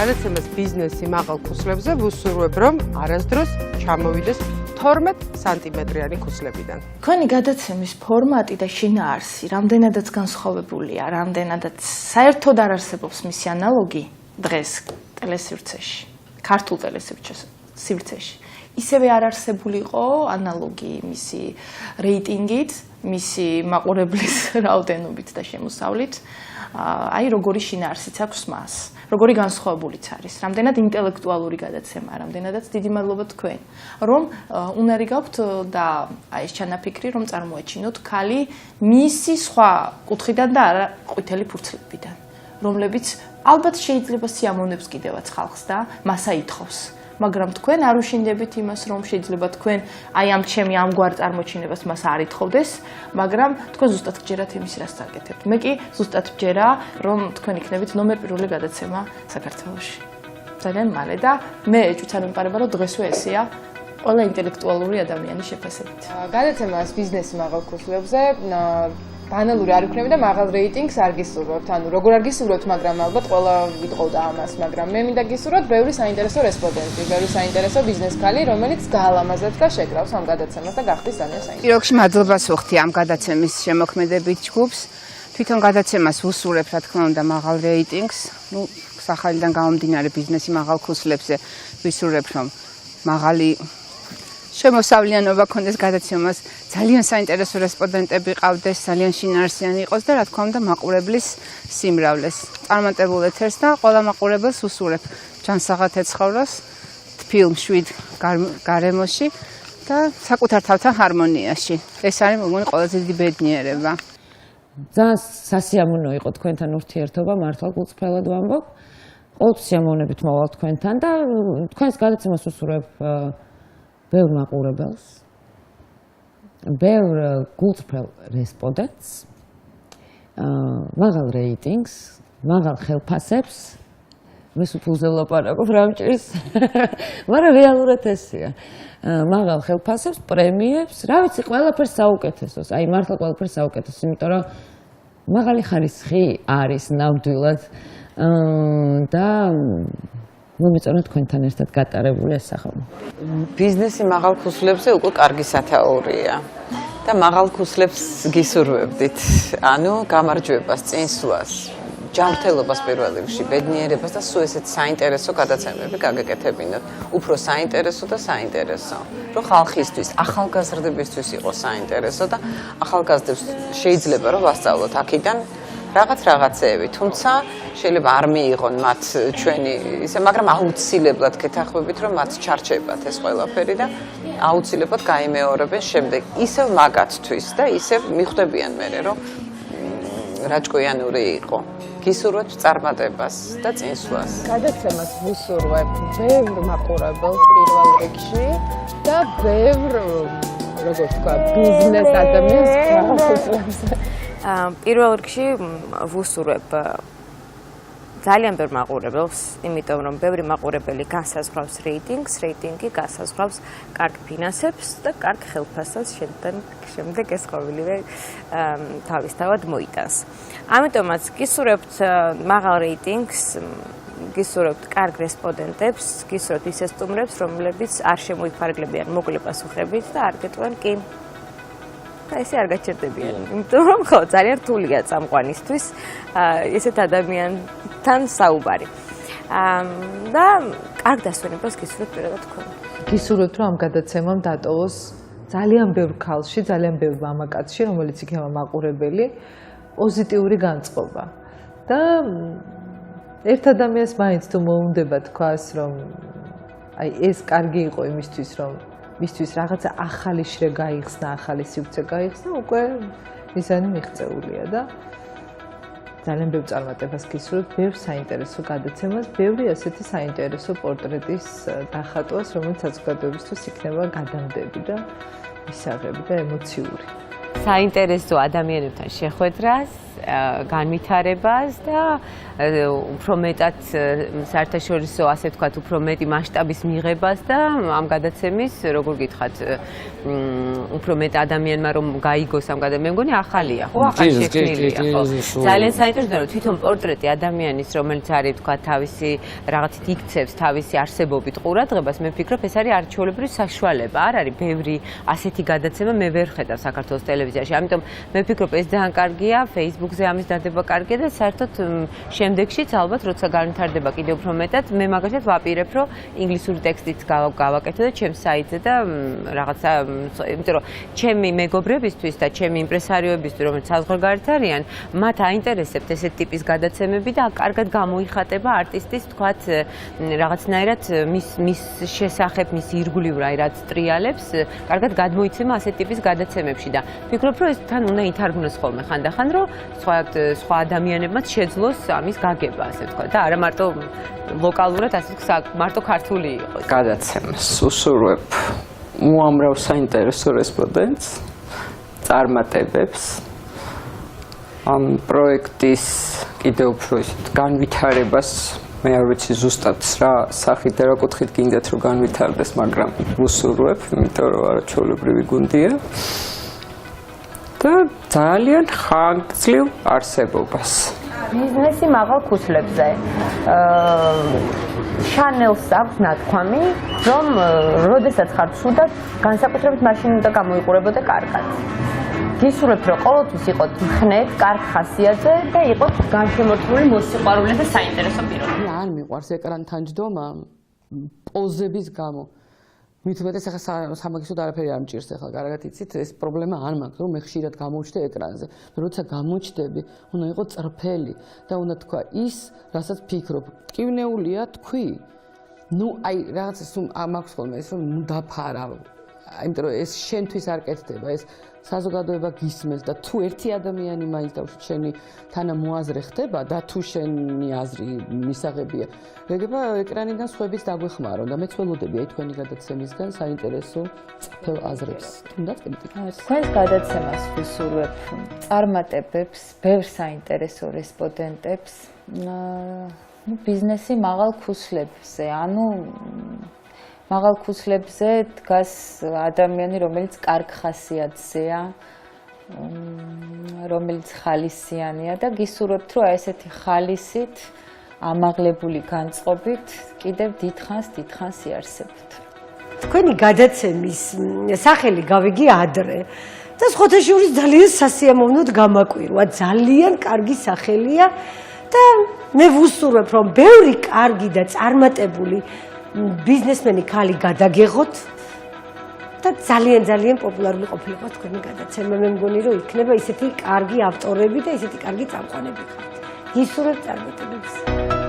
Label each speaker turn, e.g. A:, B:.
A: გადაცემას ბიზნესი მაღალ ქუსლებზე ვუსურვებ, რომ არასდროს ჩამოვიდეს 12 სანტიმეტრიანი ქუსლებიდან.
B: Თქვენი გადაცემის ფორმატი და შინაარსი რამდენადაც განსხვავებულია, რამდენადაც საერთოდ არ არსებობს მისი ანალოგი დღეს ტელესივრცეში, ქართულ ტელესივრცეში. ისევე არ არსებული იყო ანალოგი მისი რეიტინგით, მისი მაყურებლის რაოდენობით და შემოსავლით. Აი როგორი შინაარსიც აქვს მას, როგორი განსხვავებულიც არის, რამდენად ინტელექტუალური გადაცემა, რამდენადაც დიდი მადლობა თქვენ, რომ უნარი გაქვთ და აი ეს ჩანაფიქრი, რომ წარმოაჩინოთ ქალი მისი სხვა კუთხიდან და არა ყვითელი ფურცლებიდან, რომლებიც ალბათ შეიძლება სიამოვნებს კიდევაც ხალხს და მას აითხოვს. მაგრამ თქვენ არ უშინდებით იმას, რომ შეიძლება თქვენ აი ამ ჩემი ამგვარ წარმოჩინებას მას არ ითხოვდეს, მაგრამ თქვენ ზუსტად გჯერათ იმის, რაც წაკეთებთ. მე კი ზუსტად ვჯერა, რომ თქვენ იქნებით ნომერ პირველი გადაცემა საქართველოში. ძალიან მალე და მე ეჭვით არ ვიმყარება, რომ დღესვე ესეა ყველა ინტელექტუალური ადამიანის შეფასებით.
C: გადაცემას ბიზნესი მაღალ ქუსლებზე ბანალური არ იქნება და მაღალ რეიტინგს არ გისურვებთ. ანუ როგორ არ გისურვებთ, მაგრამ ალბათ ყველა ვიტყოდა ამას, მაგრამ მე მინდა გისურვოთ ბევრი საინტერესო რესპონდენტი, ბევრი საინტერესო ბიზნეს ქალი, რომელიც გაალამაზებს და შეკრავს ამ გადაცემას და გახდის ძალიან საინტერესო.
D: პირველში მადლობას ვუხდი ამ გადაცემის შემოქმედებით ჯგუფს. თვითონ გადაცემას ვუსურვებ, რა თქმა უნდა, მაღალ რეიტინგს. სახალიდან გამომდინარე ბიზნესი მაღალ ქუსლებზე ვისურვებ, რომ მაღალი შემოსავლიანობა ქონდეს გადაცემას, ძალიან საინტერესო რესპონდენტები ყავდეს, ძალიან შინაარსიანი იყოს და რა თქმა უნდა მაყურებლის სიმრავლეს. წარმატებულ ეთერს და ყველა მაყურებელს ვუსურვებ ჯანსაღად ეცხოვროს თბილ მშვიდ გარემოში და საკუთარ თავთან ჰარმონიაში. ეს არის მოგონი ყველაზე დიდი ბედნიერება.
E: ძალიან სასიამოვნო იყო თქვენთან ურთიერთობა, მართლა გულწრფელად ვამბობ. ყოველთვის სიამოვნებით მოვალ თქვენთან და თქვენს გადაცემას ვუსურვებ ბევრ მაყურებელს, ბევრ გულწრფელ რესპონდენტს, მაღალ რეიტინგს, მაღალ ხელფასებს, მე სუფულზე ვლაპარაკობ რამჭრის, მაგრამ რეალურად ესეა. მაღალ ხელფასებს, პრემიებს, რა ვიცი, ყველაფერს საუკეთესოს, აი მართლა ყველაფერს საუკეთესოს, იმიტომ რომ მაღალი ხარისხი არის ნამდვილად და მომეწონა თქვენთან ერთად გატარებული ეს სახალხო.
F: ბიზნესი მაღალ ქუსლებზე უკვე კარგი სათაურია და მაღალ ქუსლებს გისურვებდით. ანუ გამარჯვებას, წინსვლას, ჯანმრთელობას პირველ რიგში, ბედნიერებას და სულ ესეთ საინტერესო გადაცემები გაგეკეთებინოთ. უფრო საინტერესო და საინტერესო. რომ ხალხისთვის, ახალგაზრდებისთვის იყოს საინტერესო და ახალგაზრდებს შეიძლება რომ ვასწავლოთ აქედან რაღაცეები, თუმცა შეიძლება არ მიიღონ მათ ჩვენი ისე, მაგრამ აუცილებლად გეთანხმებით, რომ მათ ჩარჩებათ ეს ყველაფერი და აუცილებლად გაიმეორებენ შემდეგ ისევ მაგათთვის და ისევ მიხვდებიან მერე, რომ რაჭკვიანური იყო. გისურვებთ წარმატებას და წინსვლას.
C: გადაცემას ვუსურვებ ბევრ მაყურებელს პირველ რიგში და ბევრ, როგორ თქვა, ბიზნეს ადამიანს ქუსლებზე.
G: პირველ რიგში ვუსურვებ ძალიან ბევრ მაყურებელს, იმიტომ რომ ბევრი მაყურებელი განსაზღვრავს რეიტინგს, რეიტინგი განსაზღვრავს კარგ ფინანსებს და კარგ ხელფასს, შემდეგ ეს ყოველივე თავისთავად მოიტანს. ამიტომაც გისურვებთ მაღალ რეიტინგს, გისურვებთ კარგ რესპონდენტებს, გისურვებთ ისე სტუმრებს, რომლებიც არ შემოიფარგლებიან მოკლე პასუხებით და არ გეტყვიან კი ესე არ გაჩერდებიან, იმიტომ რომ ხო ძალიან რთულია წამყვანისთვის ესეთ ადამიანთან საუბარი. და კარგ დასვენებას გისურვებთ პირადად თქვენ.
H: გისურვებთ რომ ამ გადაცემამ დატოვოს ძალიან ბევრ ქალში, ძალიან ბევრ მამაკაცში, რომელიც იქნება მაყურებელი, პოზიტიური განწყობა. და ერთ ადამიანს მაინც თუ მოუნდება თქვას, რომ აი ეს კარგი იყო იმისთვის, რომ მისთვის რაღაცა ახალი შრე გაიხსნა, ახალი სივრცე გაიხსნა, უკვე მიზანი მიღწეულია და ძალიან ბევრ წარმატებას გისურვებთ, ბევრ საინტერესო გადაცემას, ბევრი ასეთი საინტერესო პორტრეტის დახატვას, რომელიც საზოგადოებისთვის იქნება გადამდები და მისაღები და ემოციური.
G: საინტერესო ადამიანებთან შეხვედრას, განვითარებას და უფრო მეტად საერთაშორისო, ასე ვთქვათ, უფრო მეტი მასშტაბის მიღებას და ამ გადაცემის, როგორ გითხრათ, უფრო მეტ ადამიანმა რომ გაიგოს ამ გადაცემა, მე მგონი ახალია, ხო, ახალ შექმნილია, ხო. ძალიან საინტერესოა, რომ თვითონ პორტრეტი ადამიანის, რომელიც არის, ვთქვათ, თავისი რაღაცით იქცევს თავისი არსებობით ყურადღებას, მე ვფიქრობ, ეს არის არჩეულებრივი საშუალება. არ არის ბევრი ასეთი გადაცემა მე ვერ ხედავ საქართველოს ტელევიზიაში. ამიტომ მე ვფიქრობ, ეს ძალიან კარგია, Facebook-ზე ამის დადება კარგია და საერთოდ შემდეგშიც ალბათ როცა განვითარდება კიდევ უფრო მეტად, მე მაგალითად ვაპირებ, რომ ინგლისური ტექსტიც გავაკეთო და ჩემს საიტზე და რაღაცა, იმიტომ რომ ჩემი მეგობრებისთვის და ჩემი იმპრესარიოებისთვის, რომელიც საზღვარგარეთ არიან, მათ აინტერესებთ ესეთ ტიპის გადაცემები და კარგად გამოიხატება არტისტის, თქვათ, რაღაცნაირად მის შესახებ, მის ირგვლივ რაც ტრიალებს, კარგად გადმოიცემა ასეთ ტიპის გადაცემებში და ვფიქრობ, რომ ეს თან უნდა ითარგმნოს ხოლმე ხანდახან, რომ სხვა ადამიანებმაც შეძლოს ამის გაგება, ასე ვთქვათ, და არა მარტო ლოკალურად, ასე ვთქვათ, მარტო ქართული იყოს.
I: გადაცემას უსურვებ უამრავ საინტერესო რესპონდენტს, წარმატებებს, ამ პროექტის კიდევ უფრო ისეთ განვითარებას, მე არ ვიცი ზუსტად რა სახით და რა კუთხით გინდათ რომ განვითარდეს, მაგრამ უსურვებ, იმიტომ რომ არაჩვეულებრივი გუნდია და ძალიან ხანგრძლივ არსებობას.
G: ბიზნესი მაღალ ქუსლებზე. შანელს აქვს ნათქვამი, რომ როდესაც ხარ ცუდად, განსაკუთრებით მაშინ უნდა გამოიყურებოდე კარგად. გისურვებთ, რომ ყოველთვის იყოთ მხნეთ, კარგ ხასიათზე და იყოთ განშემორტყმული, მოსიყვარულე და საინტერესო პიროვნება.
J: არ მიყვარს ეკრანთან ჯდომა პოზების გამო. მით უმეტეს ახლა სამაგისტრო არაფერი არ მჭირს ახლა კარგად იცით ეს პრობლემა არ მაქვს რომ მე ხშირად გამოჩდე ეკრანზე როცა გამოჩდები უნდა იყოს წრფელი და უნდა თქვა ის რასაც ფიქრობ ტკივნეულია თქვი ნუ აი რაღაცა მაქვს ხოლმე ეს რომ ნუ დაფარა იმიტომ რომ ეს შენთვის არ კეთდება ეს საზოგადოება გისმენს და თუ ერთი ადამიანი მაინც დავუშვით შენი თანამოაზრე ხდება და თუ შენი აზრი მისაღებია ეგება ეკრანიდან სხვების დაგვეხმარო და მეც ველოდები აი თქვენი გადაცემისგან საინტერესო წფელ აზრებს თუნდაც კრიტიკას
B: თქვენს გადაცემას ვისურვებ წარმატებებს ბევრ საინტერესო რესპონდენტებს ბიზნესი მაღალ ქუსლებზე ანუ მაღალ ქუსლებზე დგას ადამიანი, რომელიც კარგ ხასიათზეა, რომელიც ხალისიანია და გისურვებთ, რომ ესეთი ხალისით, ამაღლებული განწყობით კიდევ დიდხანს იარსებთ.
K: თქვენი გადაცემის სახელი გავიგე ადრე და სხვათა შორის ძალიან სასიამოვნოდ გამაკვირვა, ძალიან კარგი სახელია და მე ვუსურვებ, რომ ბევრი კარგი და წარმატებული ბიზნესმენი ქალი გადაგეღოთ და ძალიან პოპულარული ყოფილიყო თქვენი გადაცემა. მე მგონი რომ იქნება ისეთი კარგი ავტორები და ისეთი კარგი წამყვანები ხართ. გისურვებ წარმატებებს.